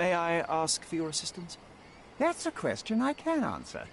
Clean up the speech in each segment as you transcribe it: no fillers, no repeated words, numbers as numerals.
May I ask for your assistance? That's a question I can answer.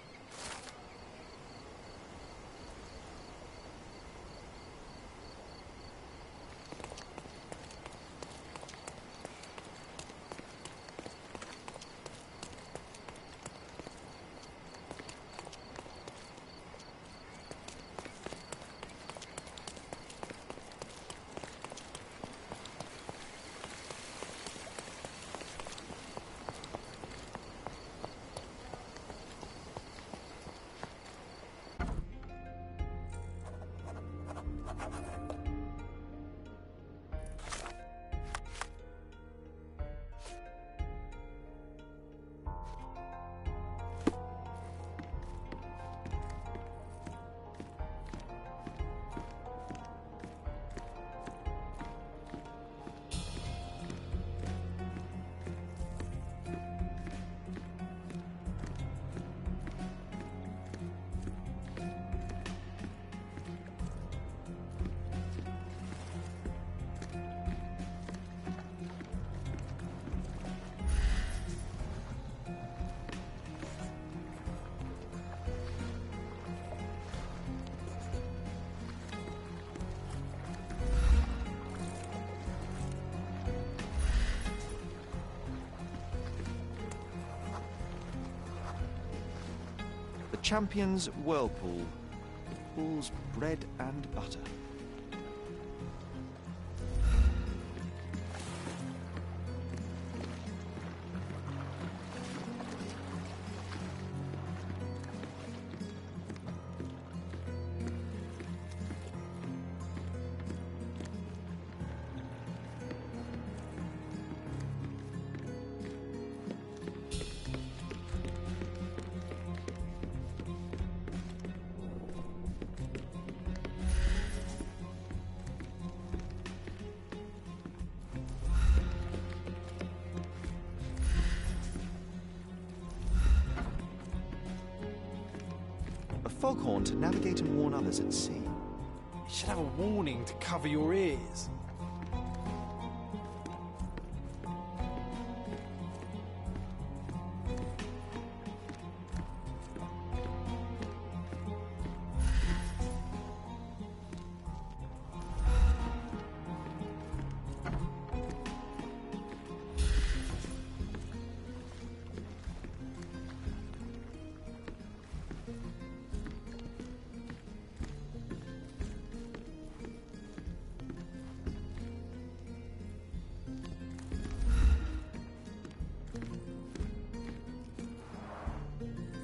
Champion's Whirlpool. The pool's bread and butter. Foghorn to navigate and warn others at sea. You should have a warning to cover your ears.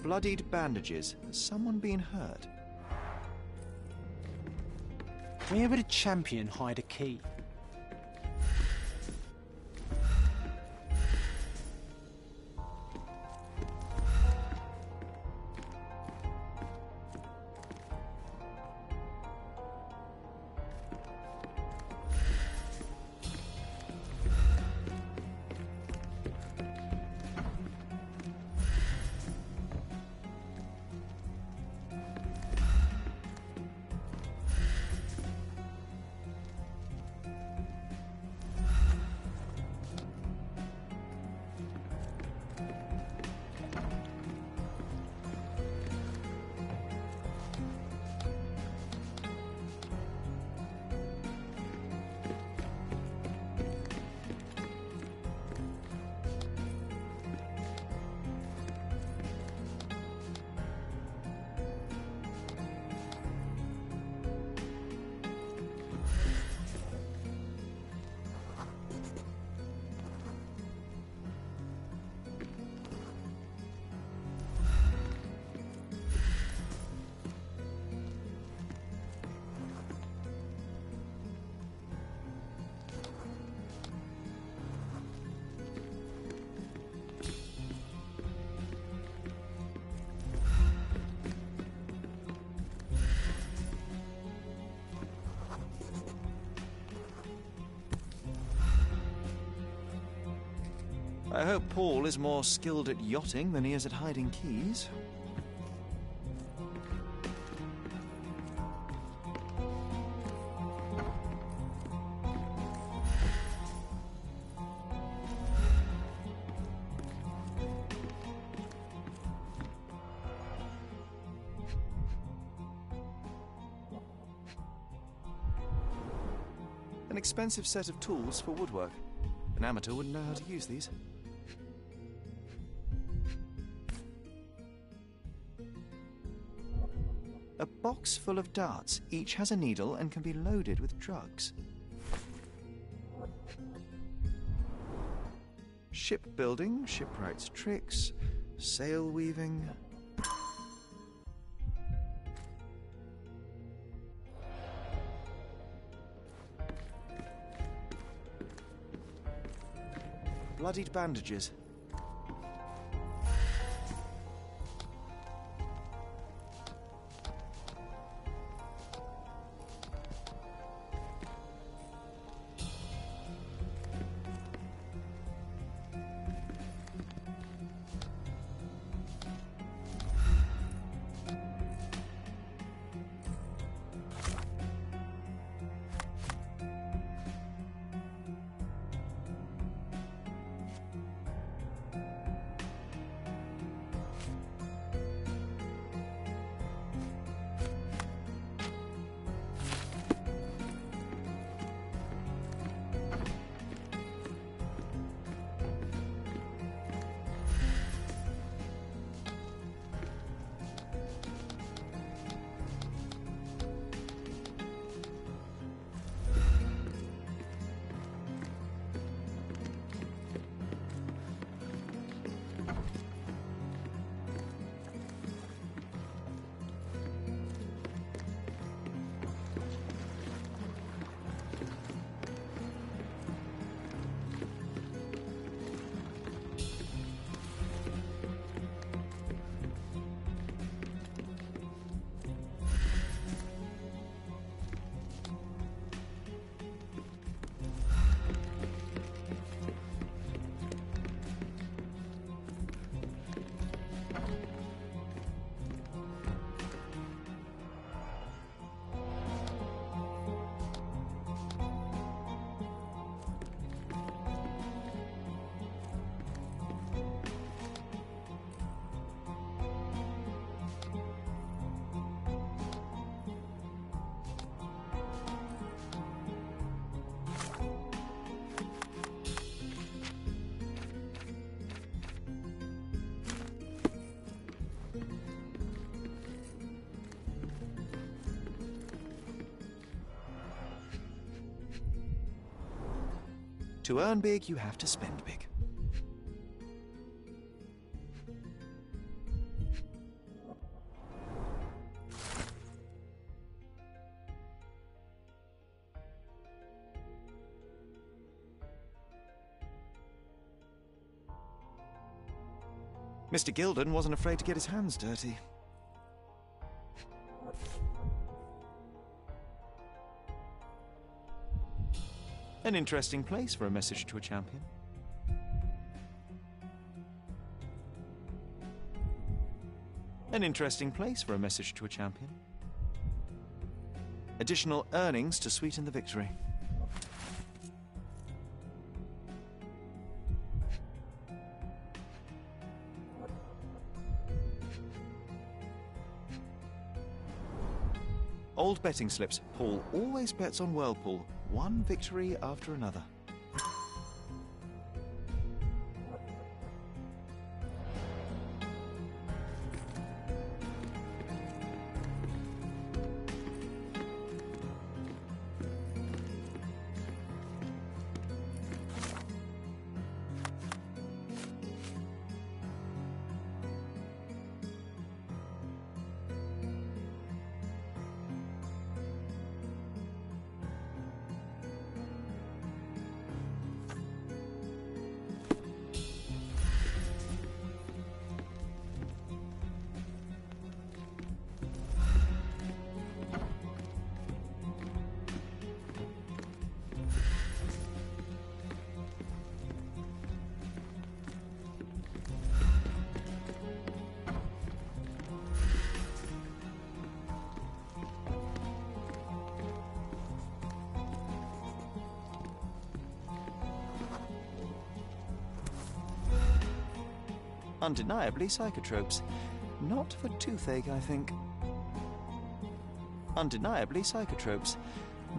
Bloodied bandages. Has someone been hurt? Where would a champion hide a key? I hope Paul is more skilled at yachting than he is at hiding keys. An expensive set of tools for woodwork. An amateur wouldn't know how to use these. A box full of darts. Each has a needle and can be loaded with drugs. Shipbuilding, shipwright's tricks, sail weaving. Bloodied bandages. To earn big, you have to spend big. Mr. Gilden wasn't afraid to get his hands dirty. An interesting place for a message to a champion. An interesting place for a message to a champion. Additional earnings to sweeten the victory. Old betting slips. Paul always bets on Whirlpool. One victory after another. Undeniably psychotropes. Not for toothache, I think. Undeniably psychotropes.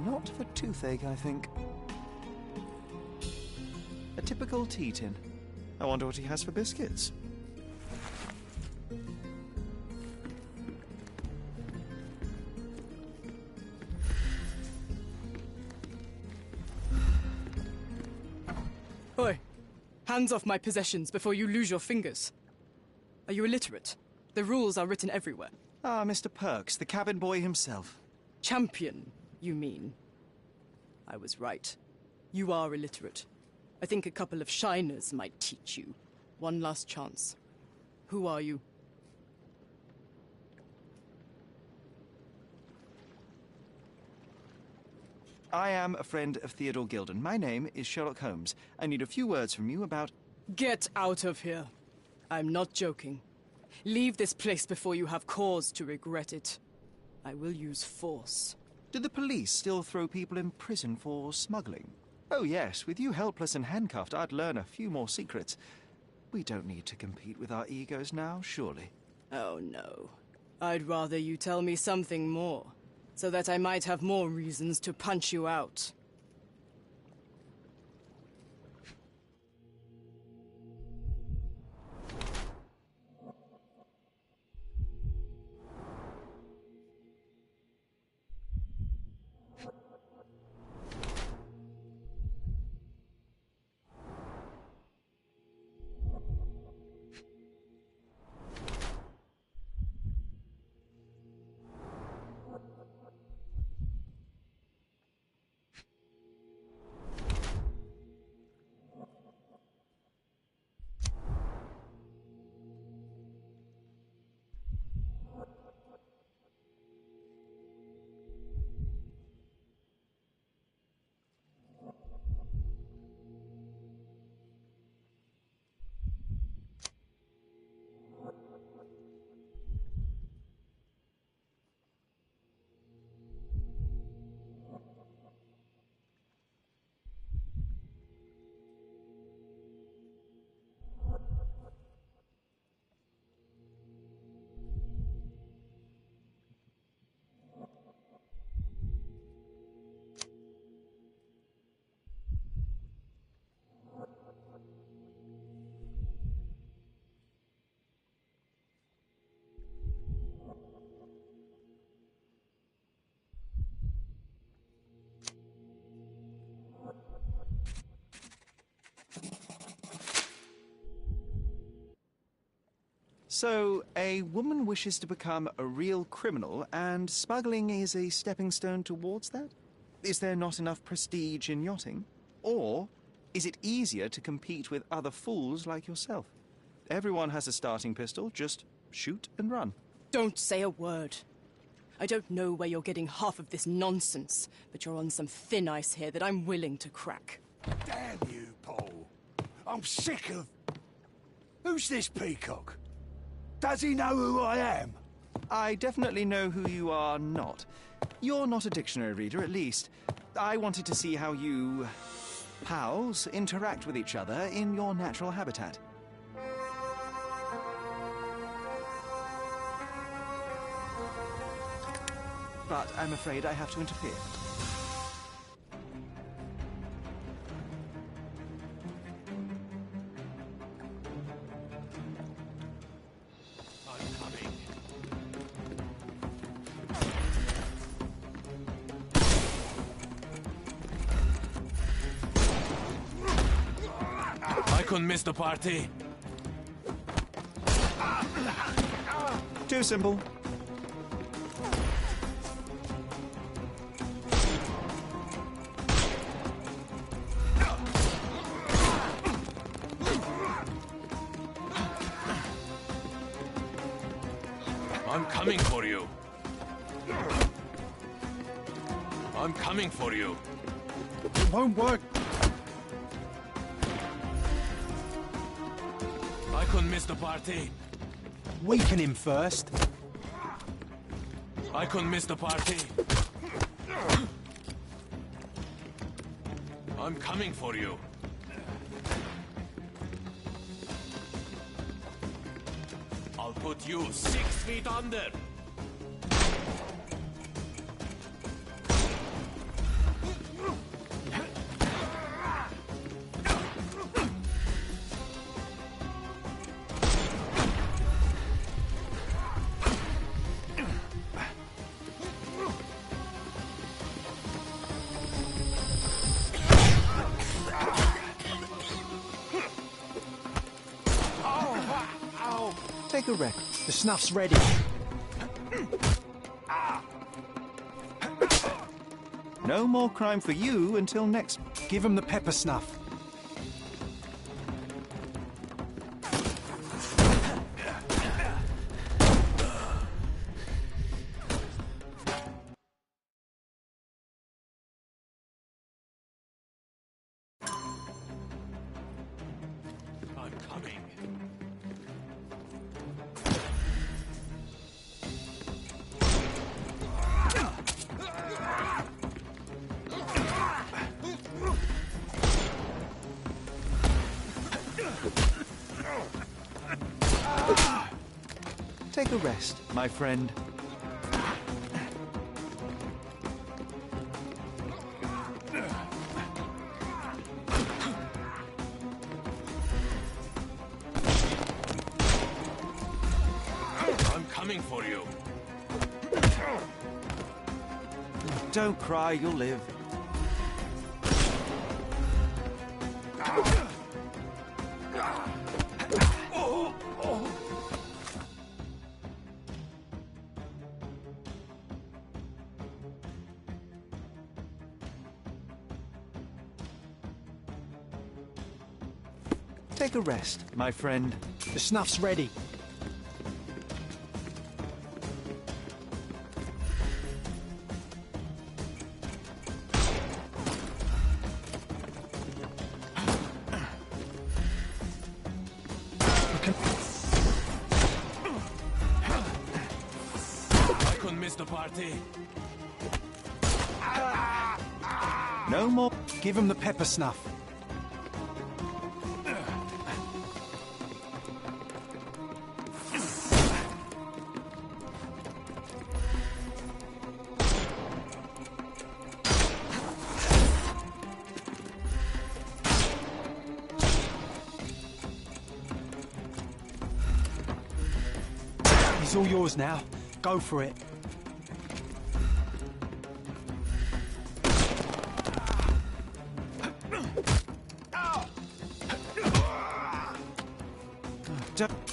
Not for toothache, I think. A typical tea tin. I wonder what he has for biscuits. Oi! Hands off my possessions before you lose your fingers. Are you illiterate? The rules are written everywhere. Ah, Mr. Perks, the cabin boy himself. Champion, you mean? I was right. You are illiterate. I think a couple of shiners might teach you. One last chance. Who are you? I am a friend of Theodore Gilden. My name is Sherlock Holmes. I need a few words from you about... Get out of here. I'm not joking. Leave this place before you have cause to regret it. I will use force. Do the police still throw people in prison for smuggling? Oh yes, with you helpless and handcuffed, I'd learn a few more secrets. We don't need to compete with our egos now, surely. Oh no. I'd rather you tell me something more, so that I might have more reasons to punch you out. So, a woman wishes to become a real criminal, and smuggling is a stepping stone towards that? Is there not enough prestige in yachting? Or is it easier to compete with other fools like yourself? Everyone has a starting pistol, just shoot and run. Don't say a word. I don't know where you're getting half of this nonsense, but you're on some thin ice here that I'm willing to crack. Damn you, Paul. I'm sick of... Who's this peacock? Does he know who I am? I definitely know who you are not. You're not a dictionary reader, at least. I wanted to see how you... pals interact with each other in your natural habitat. But I'm afraid I have to interfere. I couldn't miss the party. Too simple. I'm coming for you. I'm coming for you. It won't work. I couldn't miss the party. Weaken him first. I couldn't miss the party. I'm coming for you. put you 6 feet under. Take a rest. The snuff's ready. No more crime for you until next... Give him the pepper snuff. I'm coming. Take a rest, my friend. I'm coming for you. Don't cry, you'll live. Take a rest, my friend. The snuff's ready. I couldn't miss the party. No more... Give him the pepper snuff. He's all yours now. Go for it.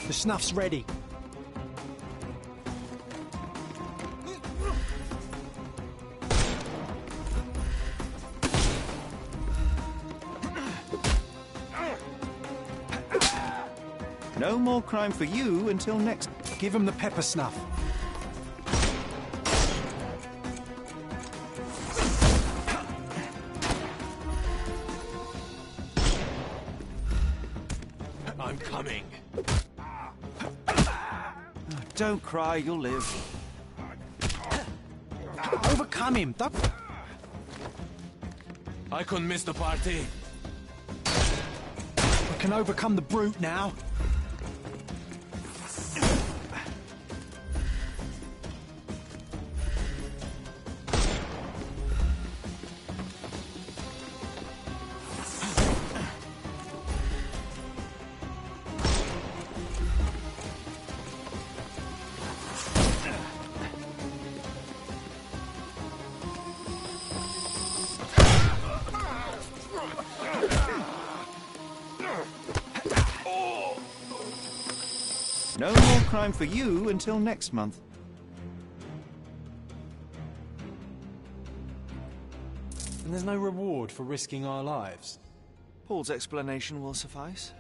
The snuff's ready. No more crime for you until next... Give him the pepper snuff. I'm coming. Don't cry, you'll live. Overcome him. Don't... I couldn't miss the party. We can overcome the brute now. No more crime for you until next month. And there's no reward for risking our lives. Paul's explanation will suffice.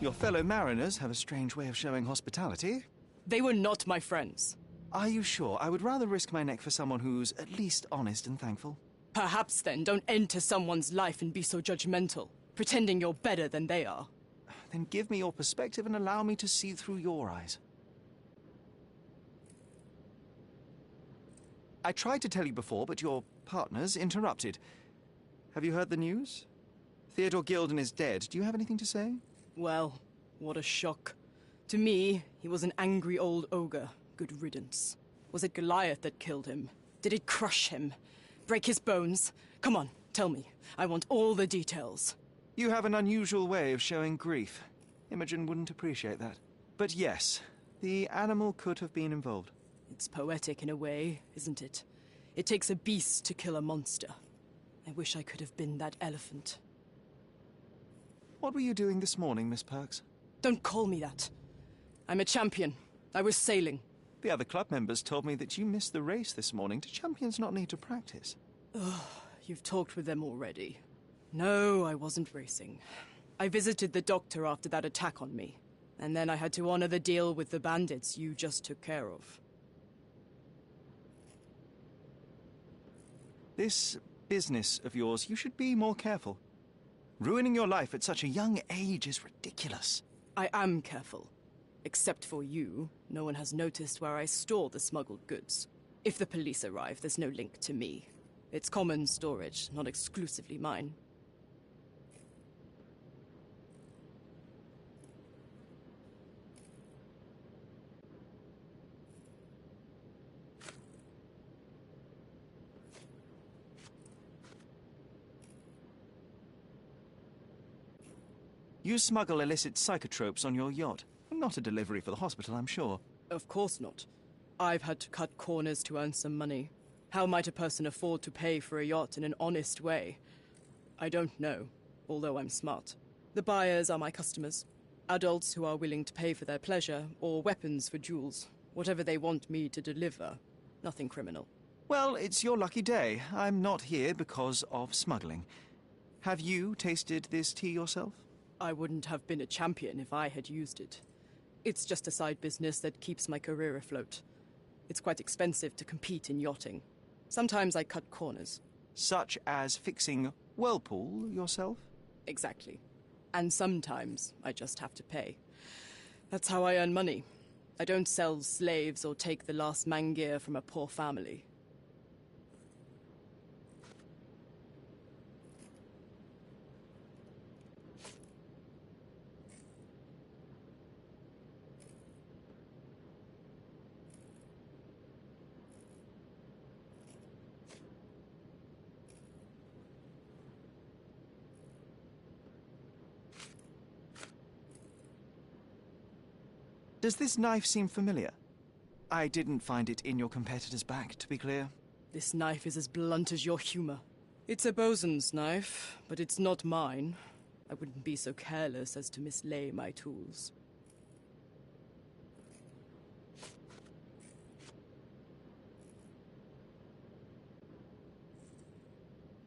Your fellow mariners have a strange way of showing hospitality. They were not my friends. Are you sure? I would rather risk my neck for someone who's at least honest and thankful. Perhaps then don't enter someone's life and be so judgmental, pretending you're better than they are. then give me your perspective and allow me to see through your eyes. I tried to tell you before, but your partners interrupted. Have you heard the news? Theodore Gilden is dead. Do you have anything to say? Well, what a shock. To me, he was an angry old ogre. Good riddance. Was it Goliath that killed him? Did it crush him? Break his bones? Come on, tell me. I want all the details. You have an unusual way of showing grief. Imogen wouldn't appreciate that. But yes, the animal could have been involved. It's poetic in a way, isn't it? It takes a beast to kill a monster. I wish I could have been that elephant. What were you doing this morning, Miss Perks? Don't call me that. I'm a champion. I was sailing. The other club members told me that you missed the race this morning. Do champions not need to practice? You've talked with them already. No, I wasn't racing. I visited the doctor after that attack on me. And then I had to honor the deal with the bandits you just took care of. This business of yours, you should be more careful. Ruining your life at such a young age is ridiculous. I am careful. Except for you, no one has noticed where I store the smuggled goods. If the police arrive, there's no link to me. It's common storage, not exclusively mine. You smuggle illicit psychotropes on your yacht. Not a delivery for the hospital, I'm sure. Of course not. I've had to cut corners to earn some money. How might a person afford to pay for a yacht in an honest way? I don't know, although I'm smart. The buyers are my customers. Adults who are willing to pay for their pleasure, or weapons for jewels. Whatever they want me to deliver. Nothing criminal. Well, it's your lucky day. I'm not here because of smuggling. Have you tasted this tea yourself? I wouldn't have been a champion if I had used it. It's just a side business that keeps my career afloat. It's quite expensive to compete in yachting. Sometimes I cut corners. Such as fixing whirlpool yourself? Exactly. And sometimes I just have to pay. That's how I earn money. I don't sell slaves or take the last mangear from a poor family. Does this knife seem familiar? I didn't find it in your competitor's back, to be clear. This knife is as blunt as your humor. It's a bosun's knife, but it's not mine. I wouldn't be so careless as to mislay my tools.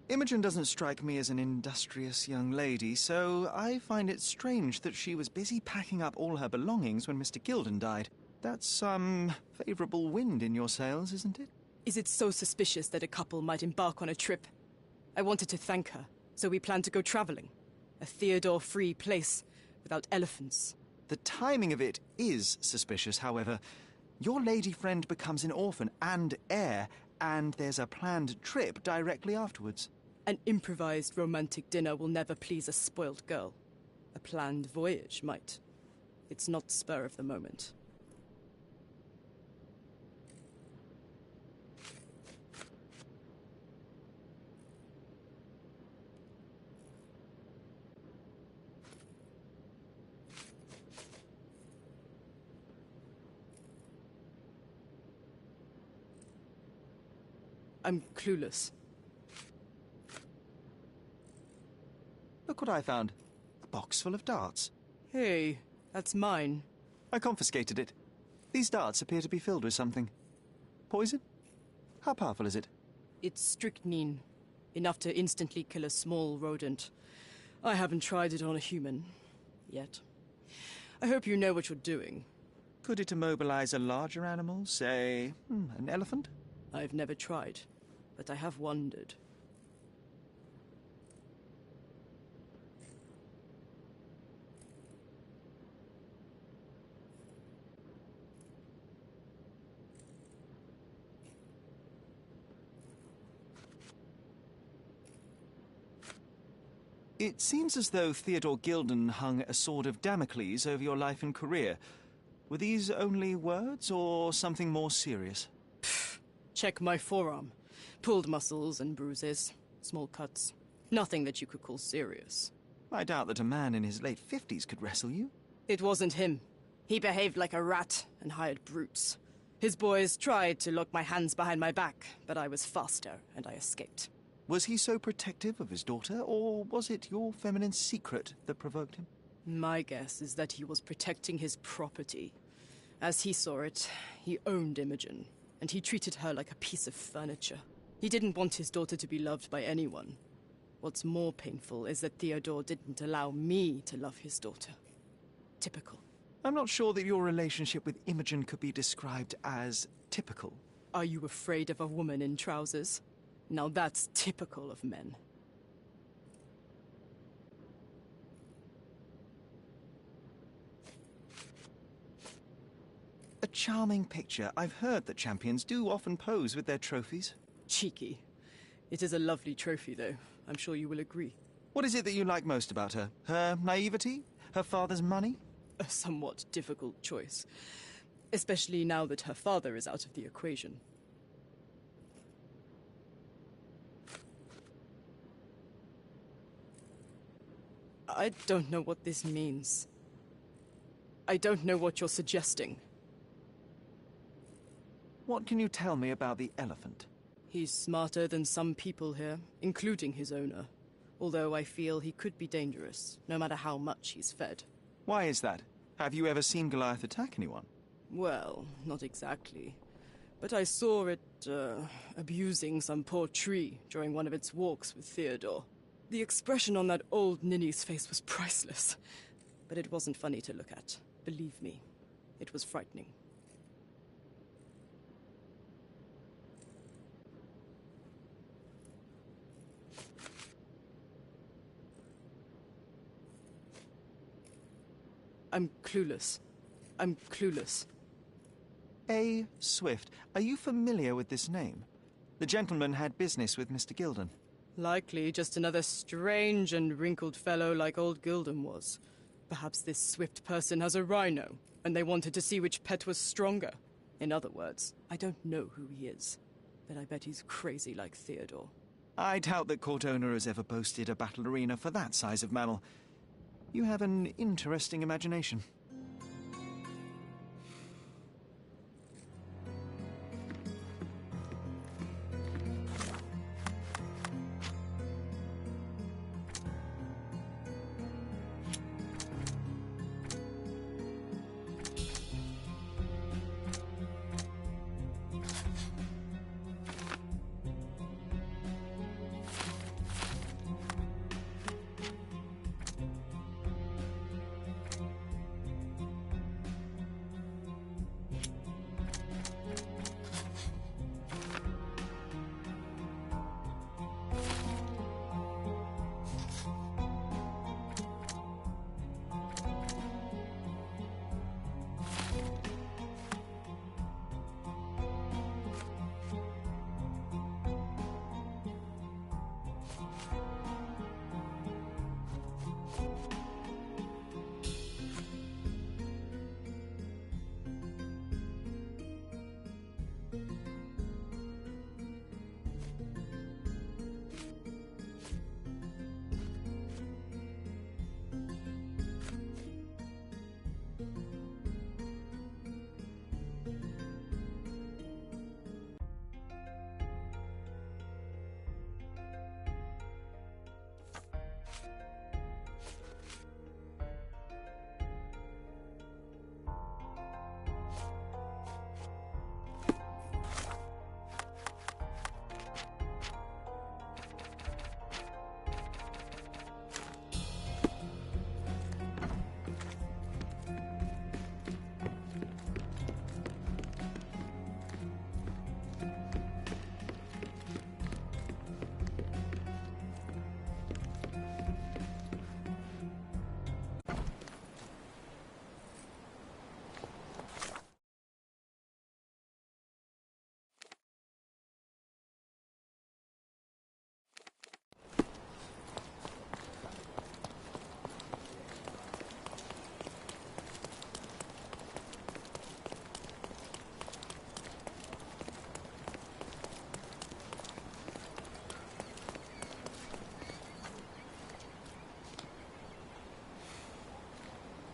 Imogen doesn't strike me as an industrious young lady, so I find it strange that she was busy packing up all her belongings when Mr. Gilden died. That's some favorable wind in your sails, isn't it? Is it so suspicious that a couple might embark on a trip? I wanted to thank her, so we planned to go traveling. A Theodore-free place, without elephants. The timing of it is suspicious, however. Your lady friend becomes an orphan and heir, and there's a planned trip directly afterwards. An improvised romantic dinner will never please a spoiled girl. A planned voyage might. It's not spur of the moment. I'm clueless. Look what I found. A box full of darts. Hey, that's mine. I confiscated it. These darts appear to be filled with something. Poison? How powerful is it? It's strychnine. Enough to instantly kill a small rodent. I haven't tried it on a human. Yet. I hope you know what you're doing. Could it immobilize a larger animal, say, an elephant? I've never tried, but I have wondered. It seems as though Theodore Gilden hung a sword of Damocles over your life and career. Were these only words, or something more serious? Check my forearm. Pulled muscles and bruises. Small cuts. Nothing that you could call serious. I doubt that a man in his late 50s could wrestle you. It wasn't him. He behaved like a rat and hired brutes. His boys tried to lock my hands behind my back, but I was faster and I escaped. Was he so protective of his daughter, or was it your feminine secret that provoked him? My guess is that he was protecting his property. As he saw it, he owned Imogen, and he treated her like a piece of furniture. He didn't want his daughter to be loved by anyone. What's more painful is that Theodore didn't allow me to love his daughter. Typical. I'm not sure that your relationship with Imogen could be described as typical. Are you afraid of a woman in trousers? Now that's typical of men. A charming picture. I've heard that champions do often pose with their trophies. Cheeky. It is a lovely trophy, though. I'm sure you will agree. What is it that you like most about her? Her naivety? Her father's money? A somewhat difficult choice. Especially now that her father is out of the equation. I don't know what this means. I don't know what you're suggesting. What can you tell me about the elephant? He's smarter than some people here, including his owner. Although I feel he could be dangerous, no matter how much he's fed. Why is that? Have you ever seen Goliath attack anyone? Well, not exactly. But I saw it, abusing some poor tree during one of its walks with Theodore. The expression on that old ninny's face was priceless. But it wasn't funny to look at. Believe me, it was frightening. I'm clueless. I'm clueless. A. Swift. Are you familiar with this name? The gentleman had business with Mr. Gilden. Likely just another strange and wrinkled fellow like old Gilden was. Perhaps this Swift person has a rhino, and they wanted to see which pet was stronger. In other words, I don't know who he is, but I bet he's crazy like Theodore. I doubt that court owner has ever boasted a battle arena for that size of mammal. You have an interesting imagination.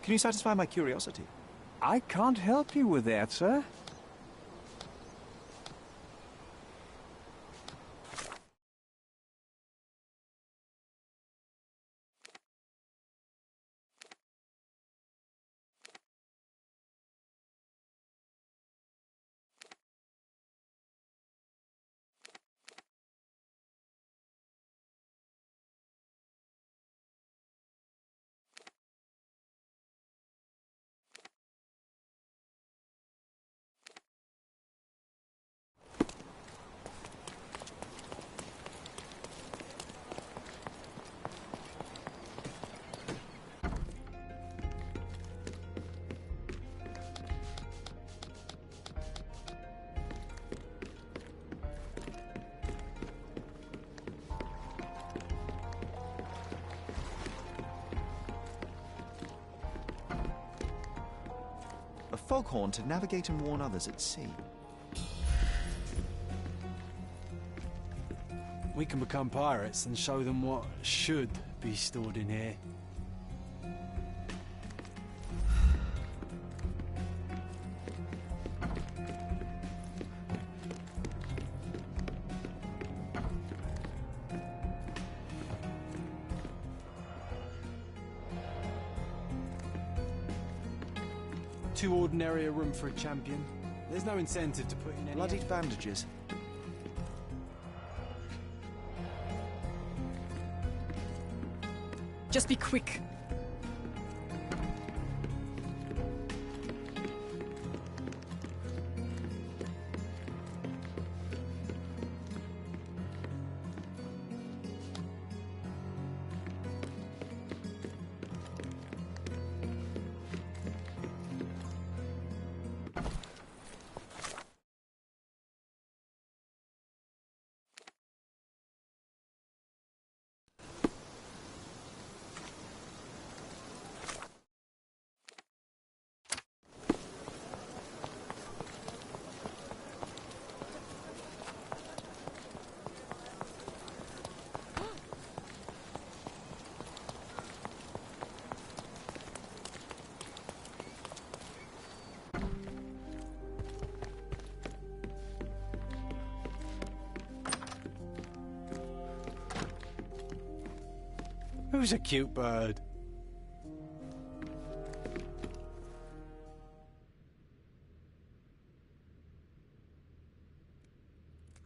Can you satisfy my curiosity? I can't help you with that, sir. A foghorn to navigate and warn others at sea. We can become pirates and show them what should be stored in here. Too ordinary a room for a champion. There's no incentive to put in any... Bloodied bandages. Just be quick. Who's a cute bird?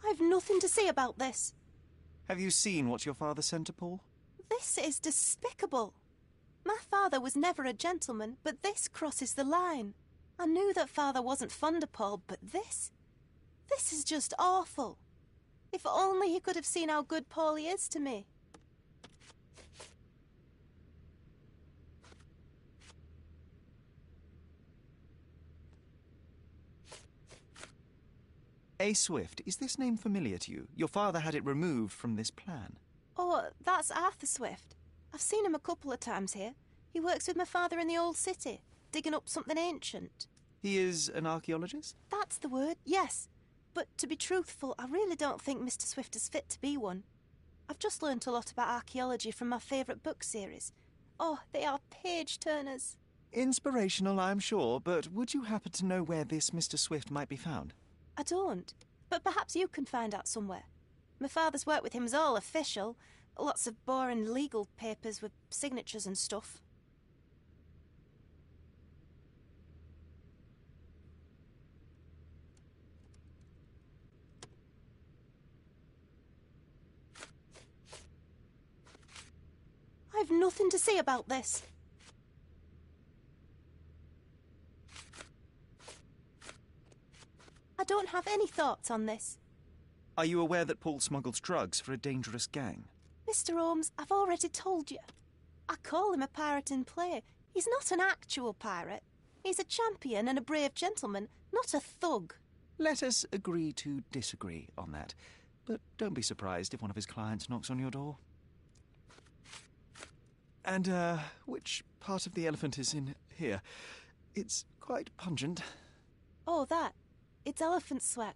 I've nothing to say about this. Have you seen what your father sent to Paul? This is despicable. My father was never a gentleman, but this crosses the line. I knew that father wasn't fond of Paul, but this is just awful. If only he could have seen how good Paulie is to me. A. Swift, is this name familiar to you? Your father had it removed from this plan. Oh, that's Arthur Swift. I've seen him a couple of times here. He works with my father in the old city, digging up something ancient. He is an archaeologist? That's the word, yes. But to be truthful, I really don't think Mr. Swift is fit to be one. I've just learnt a lot about archaeology from my favourite book series. Oh, they are page-turners. Inspirational, I'm sure, but would you happen to know where this Mr. Swift might be found? I don't, but perhaps you can find out somewhere. My father's work with him is all official. Lots of boring legal papers with signatures and stuff. I've nothing to say about this. I don't have any thoughts on this. Are you aware that Paul smuggles drugs for a dangerous gang? Mr. Holmes, I've already told you. I call him a pirate in play. He's not an actual pirate. He's a champion and a brave gentleman, not a thug. Let us agree to disagree on that. But don't be surprised if one of his clients knocks on your door. And, which part of the elephant is in here? It's quite pungent. Oh, that. It's elephant sweat.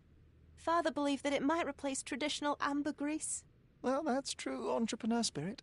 Father believed that it might replace traditional ambergris. Well, that's true entrepreneur spirit.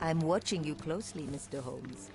I'm watching you closely, Mr. Holmes.